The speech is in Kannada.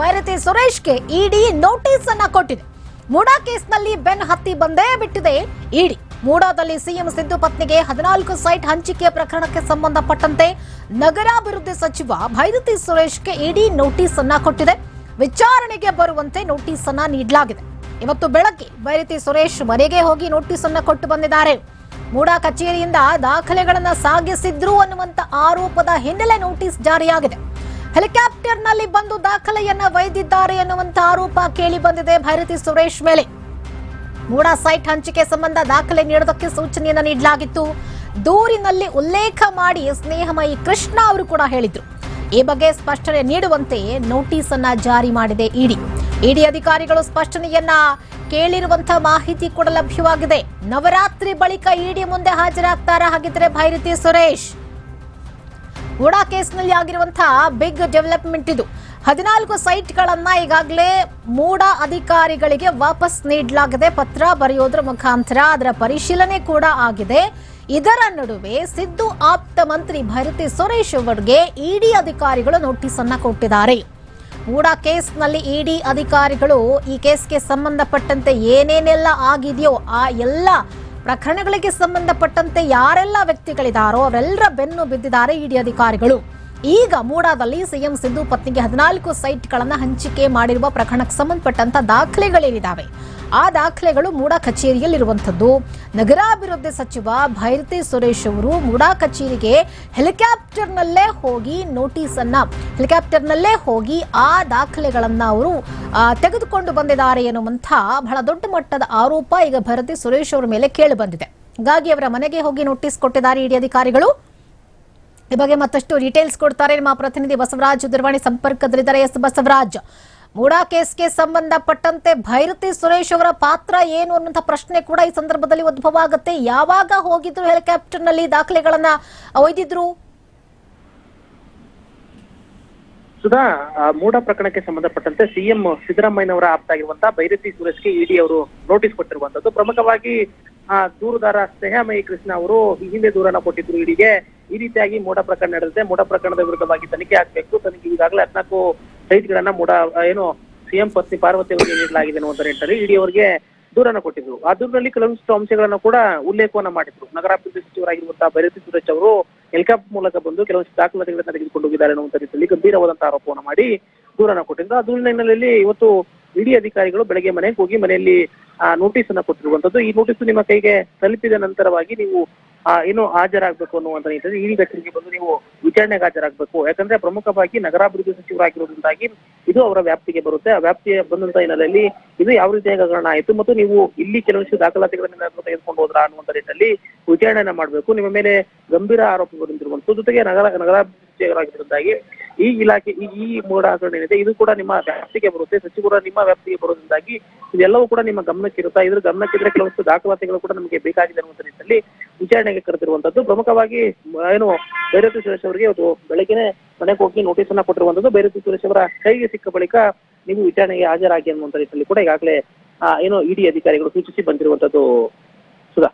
ಭೈರತಿ ಸುರೇಶ್ಗೆ ಇಡಿ ನೋಟಿಸ್ ಅನ್ನ ಕೊಟ್ಟಿದೆ. ಮೂಡಾ ಕೇಸ್ನಲ್ಲಿ ಬೆನ್ ಹತ್ತಿ ಬಂದೇ ಬಿಟ್ಟಿದೆ ಇಡಿ. ಮೂಡಾದಲ್ಲಿ ಸಿಎಂ ಸಿದ್ದು ಪತ್ನಿಗೆ 14 ಸೈಟ್ ಹಂಚಿಕೆ ಪ್ರಕರಣಕ್ಕೆ ಸಂಬಂಧಪಟ್ಟಂತೆ ನಗರಾಭಿವೃದ್ಧಿ ಸಚಿವ ಭೈರತಿ ಸುರೇಶ್ಗೆ ಇಡಿ ನೋಟಿಸ್ ಅನ್ನ ಕೊಟ್ಟಿದೆ. ವಿಚಾರಣೆಗೆ ಬರುವಂತೆ ನೋಟಿಸ್ ಅನ್ನ ನೀಡಲಾಗಿದೆ. ಇವತ್ತು ಬೆಳಗ್ಗೆ ಭೈರತಿ ಸುರೇಶ್ ಮನೆಗೆ ಹೋಗಿ ನೋಟಿಸ್ ಅನ್ನ ಕೊಟ್ಟು ಬಂದಿದ್ದಾರೆ. ಮೂಡಾ ಕಚೇರಿಯಿಂದ ದಾಖಲೆಗಳನ್ನು ಸಾಗಿಸಿದ್ರು ಅನ್ನುವಂತ ಆರೋಪದ ಹಿನ್ನೆಲೆ ನೋಟಿಸ್ ಜಾರಿಯಾಗಿದೆ. ಹೆಲಿಕಾಪ್ಟರ್ನಲ್ಲಿ ಬಂದು ದಾಖಲೆಯನ್ನ ಒಯ್ದಿದ್ದಾರೆ ಎನ್ನುವಂತ ಆರೋಪ ಕೇಳಿ ಬಂದಿದೆ ಭೈರತಿ ಸುರೇಶ್ ಮೇಲೆ. ಮೂಡಾ ಸೈಟ್ ಹಂಚಿಕೆ ಸಂಬಂಧ ದಾಖಲೆ ನೀಡೋದಕ್ಕೆ ಸೂಚನೆಯನ್ನ ನೀಡಲಾಗಿತ್ತು. ದೂರಿನಲ್ಲಿ ಉಲ್ಲೇಖ ಮಾಡಿ ಸ್ನೇಹಮಯಿ ಕೃಷ್ಣ ಅವರು ಕೂಡ ಹೇಳಿದ್ರು. ಈ ಬಗ್ಗೆ ಸ್ಪಷ್ಟನೆ ನೀಡುವಂತೆ ನೋಟಿಸ್ ಅನ್ನ ಜಾರಿ ಮಾಡಿದೆ ಇಡಿ. ಇಡಿ ಅಧಿಕಾರಿಗಳು ಸ್ಪಷ್ಟನೆಯನ್ನ ಕೇಳಿರುವಂತಹ ಮಾಹಿತಿ ಕೂಡ ಲಭ್ಯವಾಗಿದೆ. ನವರಾತ್ರಿ ಬಳಿಕ ಇಡಿ ಮುಂದೆ ಹಾಜರಾಗ್ತಾರಾ ಹಾಗಿದ್ರೆ ಭೈರತಿ ಸುರೇಶ್? ಮೂಡಾ ಕೇಸ್ನಲ್ಲಿ ಆಗಿರುವಂತಹ ಬಿಗ್ ಡೆವಲಪ್ಮೆಂಟ್ ಇದು. 14 ಸೈಟ್ಗಳನ್ನ ಈಗಾಗಲೇ ಮೂಡಾ ಅಧಿಕಾರಿಗಳಿಗೆ ವಾಪಸ್ ನೀಡಲಾಗಿದೆ. ಪತ್ರ ಬರೆಯೋದ್ರ ಮುಖಾಂತರ ಅದರ ಪರಿಶೀಲನೆ ಕೂಡ ಆಗಿದೆ. ಇದರ ನಡುವೆ ಸಿದ್ದು ಆಪ್ತ ಮಂತ್ರಿ ಭೈರತಿ ಸುರೇಶ್ ಅವರಿಗೆ ಇಡಿ ಅಧಿಕಾರಿಗಳು ನೋಟಿಸ್ ಅನ್ನ ಕೊಟ್ಟಿದ್ದಾರೆ. ಮೂಡಾ ಕೇಸ್ನಲ್ಲಿ ಇಡಿ ಅಧಿಕಾರಿಗಳು ಈ ಕೇಸ್ಗೆ ಸಂಬಂಧಪಟ್ಟಂತೆ ಏನೇನೆಲ್ಲ ಆಗಿದೆಯೋ ಆ ಎಲ್ಲ ಪ್ರಕರಣಗಳಿಗೆ ಸಂಬಂಧಪಟ್ಟಂತೆ ಯಾರೆಲ್ಲ ವ್ಯಕ್ತಿಗಳಿದಾರೋ ಅವರೆಲ್ಲರ ಬೆನ್ನು ಬಿದ್ದಿದ್ದಾರೆ ಇಡಿ ಅಧಿಕಾರಿಗಳು. ಈಗ ಮೂಡಾದಲ್ಲಿ ಸಿಎಂ ಸಿದ್ದು ಪತ್ನಿಗೆ 14 ಸೈಟ್ಗಳನ್ನು ಹಂಚಿಕೆ ಮಾಡಿರುವ ಪ್ರಕರಣಕ್ಕೆ ಸಂಬಂಧಪಟ್ಟಂತ ದಾಖಲೆಗಳೇನಿದ್ದಾವೆ ಆ ದಾಖಲೆಗಳು ಮೂಡಾ ಕಚೇರಿಯಲ್ಲಿರುವಂಥದ್ದು. ನಗರಾಭಿವೃದ್ಧಿ ಸಚಿವ ಭೈರತಿ ಸುರೇಶ್ ಅವರು ಮೂಡಾ ಕಚೇರಿಗೆ ಹೆಲಿಕಾಪ್ಟರ್ನಲ್ಲೇ ಹೋಗಿ ಆ ದಾಖಲೆಗಳನ್ನ ಅವರು ತೆಗೆದುಕೊಂಡು ಬಂದಿದ್ದಾರೆ ಎನ್ನುವಂಥ ಬಹಳ ದೊಡ್ಡ ಮಟ್ಟದ ಆರೋಪ ಈಗ ಭೈರತಿ ಸುರೇಶ್ ಅವರ ಮೇಲೆ ಕೇಳಿ ಬಂದಿದೆ. ಹಾಗಾಗಿ ಅವರ ಮನೆಗೆ ಹೋಗಿ ನೋಟಿಸ್ ಕೊಟ್ಟಿದ್ದಾರೆ ಇಡಿ ಅಧಿಕಾರಿಗಳು. ಈ ಬಗ್ಗೆ ಮತ್ತಷ್ಟು ಡೀಟೇಲ್ಸ್ ಕೊಡ್ತಾರೆ ನಮ್ಮ ಪ್ರತಿನಿಧಿ ಬಸವರಾಜ್ ದೂರವಾಣಿ ಸಂಪರ್ಕದಲ್ಲಿದ್ದಾರೆ. ಎಸ್ ಬಸವರಾಜ್, ಮೂಡಾ ಕೇಸ್ಗೆ ಸಂಬಂಧಪಟ್ಟಂತೆ ಭೈರತಿ ಸುರೇಶ್ ಅವರ ಪಾತ್ರ ಏನು ಅನ್ನುವಂಥ ಪ್ರಶ್ನೆ ಕೂಡ ಈ ಸಂದರ್ಭದಲ್ಲಿ ಉದ್ಭವ ಆಗುತ್ತೆ. ಯಾವಾಗ ಹೋಗಿದ್ರು ಹೆಲಿಕಾಪ್ಟರ್ ನಲ್ಲಿ ದಾಖಲೆಗಳನ್ನ ಒಯ್ದಿದ್ರು? ಸುಧಾ, ಮೂಡಾ ಪ್ರಕರಣಕ್ಕೆ ಸಂಬಂಧಪಟ್ಟಂತೆ ಸಿಎಂ ಸಿದ್ದರಾಮಯ್ಯನವರ ಆಪ್ತ ಆಗಿರುವಂತಹ ಭೈರತಿ ಸುರೇಶ್ಗೆ ಇಡಿ ಅವರು ನೋಟಿಸ್ ಕೊಟ್ಟಿರುವಂತದ್ದು. ಪ್ರಮುಖವಾಗಿ ದೂರುದಾರ ಸ್ನೇಹಮಯಿ ಕೃಷ್ಣ ಅವರು ಈ ಹಿಂದೆ ದೂರನ್ನ ಕೊಟ್ಟಿದ್ರು ಇಡಿಗೆ. ಈ ರೀತಿಯಾಗಿ ಮೂಡಾ ಪ್ರಕರಣ ನಡೆದಿದೆ. ಮೂಡಾ ಪ್ರಕರಣದ ವಿರುದ್ಧವಾಗಿ ತನಿಖೆ ಆಗ್ಬೇಕು. ತನಿಖೆ ಈಗಾಗಲೇ 14 ಸೈಟ್ಗಳನ್ನ ಮೂಡಾ ಸಿಎಂ ಪತ್ನಿ ಪಾರ್ವತಿ ಅವರಿಗೆ ನೀಡಲಾಗಿದೆ ಅನ್ನುವಂತ ನಿಟ್ಟಿನಲ್ಲಿ ಇಡಿ ಅವರಿಗೆ ದೂರನ್ನ ಕೊಟ್ಟಿದ್ರು. ಆ ದೂರಿನಲ್ಲಿ ಕೆಲವೊಂದಿಷ್ಟು ಅಂಶಗಳನ್ನ ಕೂಡ ಉಲ್ಲೇಖವನ್ನ ಮಾಡಿದ್ರು. ನಗರಾಭಿವೃದ್ಧಿ ಸಚಿವರಾಗಿರುವಂತಹ ಭೈರತಿ ಸುರೇಶ್ ಅವರು ಹೆಲಿಕಾಪ್ಟರ್ ಮೂಲಕ ಬಂದು ಕೆಲವೊಂದಿಷ್ಟು ದಾಖಲಾತಿಗಳನ್ನ ತೆಗೆದುಕೊಂಡು ಹೋಗಿದ್ದಾರೆ ಅನ್ನುವಂತ ನಿಟ್ಟಿನಲ್ಲಿ ಗಂಭೀರವಾದಂತಹ ಆರೋಪವನ್ನು ಮಾಡಿ ದೂರನ್ನ ಕೊಟ್ಟಿದ್ರು. ಆ ದೂರಿನ ಹಿನ್ನೆಲೆಯಲ್ಲಿ ಇವತ್ತು ಇಡಿ ಅಧಿಕಾರಿಗಳು ಬೆಳಗ್ಗೆ ಮನೆಗೆ ಹೋಗಿ ಮನೆಯಲ್ಲಿ ನೋಟಿಸ್ ಅನ್ನ ಕೊಟ್ಟಿರುವಂತದ್ದು. ಈ ನೋಟಿಸ್ ನಿಮ್ಮ ಕೈಗೆ ತಲುಪಿದ ನಂತರವಾಗಿ ನೀವು ಏನು ಹಾಜರಾಗಬೇಕು ಅನ್ನುವಂತ ನಿಟ್ಟಿನಲ್ಲಿ ಇಡಿ ಕಚೇರಿಗೆ ಬಂದು ನೀವು ವಿಚಾರಣೆಗೆ ಹಾಜರಾಗಬೇಕು. ಯಾಕಂದ್ರೆ ಪ್ರಮುಖವಾಗಿ ನಗರಾಭಿವೃದ್ಧಿ ಸಚಿವರಾಗಿರೋದ್ರಿಂದಾಗಿ ಇದು ಅವರ ವ್ಯಾಪ್ತಿಗೆ ಬರುತ್ತೆ. ಆ ವ್ಯಾಪ್ತಿಯ ಬಂದಂತ ಹಿನ್ನೆಲೆಯಲ್ಲಿ ಇದು ಯಾವ ರೀತಿಯಾಗಿ ಹಗರಣ ಆಯಿತು ಮತ್ತು ನೀವು ಇಲ್ಲಿ ಕೆಲವೊಂದಿಷ್ಟು ದಾಖಲಾತಿಗಳನ್ನ ತೆಗೆದುಕೊಂಡು ಹೋದ್ರ ಅನ್ನುವಂತ ನಿಟ್ಟಿನಲ್ಲಿ ವಿಚಾರಣೆಯನ್ನ ಮಾಡಬೇಕು. ನಿಮ್ಮ ಮೇಲೆ ಗಂಭೀರ ಆರೋಪ ಬಂದಿರುವಂತದ್ದು. ಜೊತೆಗೆ ನಗರಾಭಿವೃದ್ಧಿ ಸಚಿವರಾಗಿರೋದ್ರಿಂದಾಗಿ ಈ ಇಲಾಖೆ ಈ ಮೂಡಾ ಹಗರಣ ಏನಿದೆ ಇದು ಕೂಡ ನಿಮ್ಮ ವ್ಯಾಪ್ತಿಗೆ ಬರುತ್ತೆ. ಸಚಿವರ ನಿಮ್ಮ ವ್ಯಾಪ್ತಿಗೆ ಬರೋದ್ರಿಂದಾಗಿ ಇದೆಲ್ಲವೂ ಕೂಡ ನಿಮ್ಮ ಗಮನಕ್ಕೆ ಇರುತ್ತೆ. ಇದ್ರ ಗಮನಕ್ಕಿದ್ರೆ ಕೆಲವೊಂದು ದಾಖಲಾತಿಗಳು ಕೂಡ ನಮಗೆ ಬೇಕಾಗಿದೆ ಅನ್ನುವಂತ ನಿಟ್ಟಿನಲ್ಲಿ ವಿಚಾರಣೆಗೆ ಕರೆದಿರುವಂತದ್ದು. ಪ್ರಮುಖವಾಗಿ ಏನು ಭೈರತಿ ಸುರೇಶ್ ಅವರಿಗೆ ಇವತ್ತು ಬೆಳಗ್ಗೆನೆ ಮನೆಗೆ ಹೋಗಿ ನೋಟಿಸ್ ಅನ್ನ ಕೊಟ್ಟಿರುವಂತದ್ದು. ಭೈರತಿ ಸುರೇಶ್ ಅವರ ಕೈಗೆ ಸಿಕ್ಕ ಬಳಿಕ ನೀವು ವಿಚಾರಣೆಗೆ ಹಾಜರಾಗಿ ಅನ್ನುವಂತ ನಿಟ್ಟಿನಲ್ಲಿ ಕೂಡ ಈಗಾಗಲೇ ಏನು ಇಡಿ ಅಧಿಕಾರಿಗಳು ಸೂಚಿಸಿ ಬಂದಿರುವಂತದ್ದು. ಸುಧಾ.